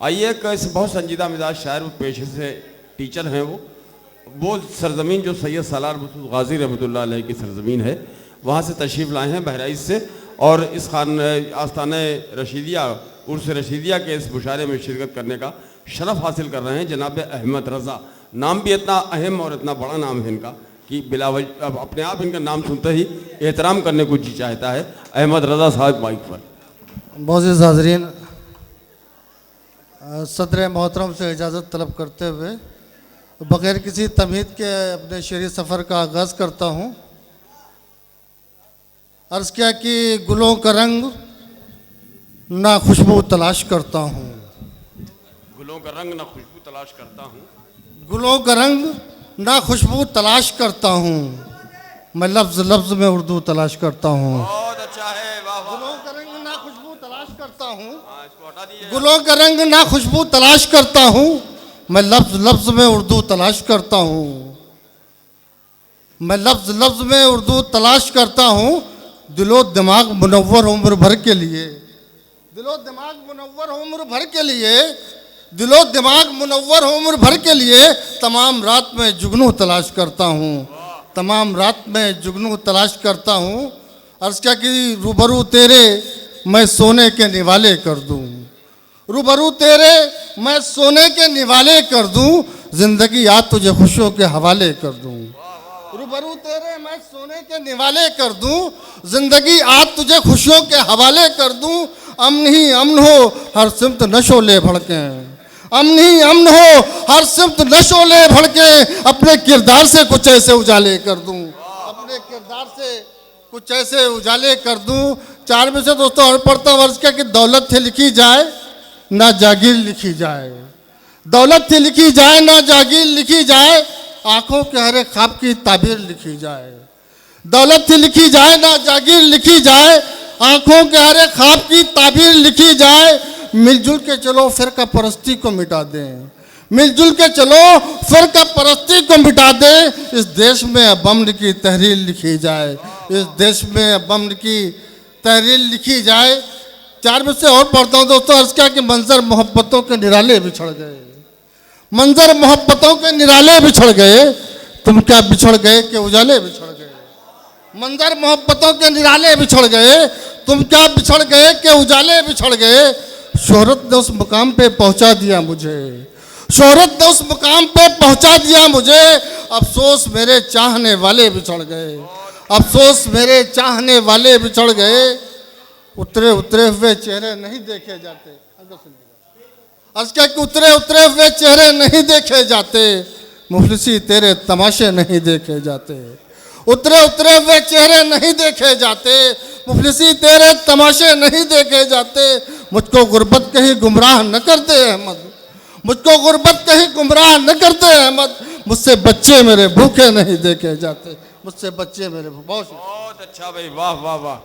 आइए कैसे बहुत संजीदा मिजाज शायर, वो पेशे से टीचर हैं। वो सरजमीन जो सैयद सालार मसूद गाजी रहमतुल्लाह अलैह की सरजमीन है, वहाँ से तशरीफ़ लाए हैं बहराइच से, और इस खान आस्थाने रशीदिया उर्स रशीदिया के इस मुशारे में शिरकत करने का शरफ़ हासिल कर रहे हैं जनाब अहमद रज़ा। नाम भी इतना अहम और इतना बड़ा नाम है इनका कि बिलावजह अपने आप इनका नाम सुनते ही एहतराम करने को जी चाहता है। अहमद रज़ा साहब माइक पर। मोअज़्ज़िज़ हाज़रीन, सदर मोहतरम से इजाज़त तलब करते हुए बग़ैर किसी तमहीद के अपने शेरी सफ़र का आगाज़ करता हूँ। अर्ज़ किया कि गुलों का रंग ना खुशबू तलाश करता हूँ, गुलों का रंग ना खुशबू तलाश करता हूँ, गुलों का रंग ना खुशबू तलाश करता हूँ, मैं लफ्ज़ लफ्ज़ में उर्दू तलाश करता हूँ। बहुत अच्छा है, वाह वाह। गुलों का रंग ना खुशबू तलाश करता हूँ, इसको हटा दीजिए। गुलों का रंग ना खुशबू तलाश करता हूँ, मैं लफ्ज़ लफ्ज़ में उर्दू तलाश करता हूँ, मैं लफ्ज़ लफ्ज़ में उर्दू तलाश करता हूँ। दिलो दिमाग मुनव्वर उम्र भर के लिए, दिलो दिमाग मुनव्वर उम्र भर के लिए, दिलो दिमाग मुनव्वर उम्र भर के लिए, तमाम रात में जुगनू तलाश करता हूँ, तमाम रात में जुगनू तलाश करता हूँ। अर्ज़ क्या कि रूबरू तेरे मैं सोने के निवाले कर दूँ, रूबरू तेरे मैं सोने के निवाले कर दूँ, ज़िंदगी आज तुझे खुशियों के हवाले कर दूँ। रूबरू तेरे मैं सोने के निवाले कर दूँ, ज़िंदगी आज तुझे खुशियों के हवाले कर दूँ। अमन ही अमन हो हर सिमत नशोले भड़के, अमन ही अमन हो हर सिमत नशोले भड़के, अपने किरदार से कुछ ऐसे उजाले कर दूँ, अपने किरदार से कुछ ऐसे उजाले कर दूँ। 4 में से दोस्तों और पढ़ता वर्ष क्या कि दौलत थी लिखी जाए ना जागीर लिखी जाए, दौलत थी लिखी जाए ना जागीर लिखी जाए, आंखों के हरे ख्वाब की ताबीर लिखी जाए, दौलत थी लिखी जाए ना जागीर लिखी जाए, आंखों के हरे ख्वाब की ताबीर लिखी जाए। मिलजुल के चलो फ़िरका परस्ती को मिटा दें, मिलजुल के चलो फ़िरका परस्ती को मिटा दें, इस देश में अब अमन की तहरीर लिखी जाए, इस देश में अब अमन की तहरीर लिखी जाए। 4 में से और पढ़ता हूँ दोस्तों। अर्ज़ क्या कि मंजर मोहब्बतों के निराले बिछड़ गए, मंजर मोहब्बतों के निराले बिछड़ गए, तुम क्या बिछड़ गए कि उजाले बिछड़ गए, मंजर मोहब्बतों के निराले बिछड़ गए, तुम क्या बिछड़ गए कि उजाले बिछड़ गए। शोहरत ने उस मुकाम पे पहुंचा दिया मुझे, शोहरत ने उस मुकाम पे पहुंचा दिया मुझे, अफसोस मेरे चाहने वाले बिछड़ गए, अफसोस मेरे चाहने वाले बिछड़ गए। उतरे उतरे हुए चेहरे नहीं देखे जाते, अर्ज़ क्या कि उतरे उतरे हुए चेहरे नहीं देखे जाते, मुफलिसी तेरे तमाशे नहीं देखे जाते, उतरे उतरे हुए चेहरे नहीं देखे जाते, मुफलिसी तेरे तमाशे नहीं देखे जाते। मुझको गुर्बत कहीं गुमराह न कर दे अहमद, मुझको गुर्बत कहीं गुमराह न कर दे अहमद, मुझसे बच्चे मेरे भूखे नहीं देखे जाते, मुझसे बच्चे मेरे। बहुत अच्छा भाई, वाह वाह वाह।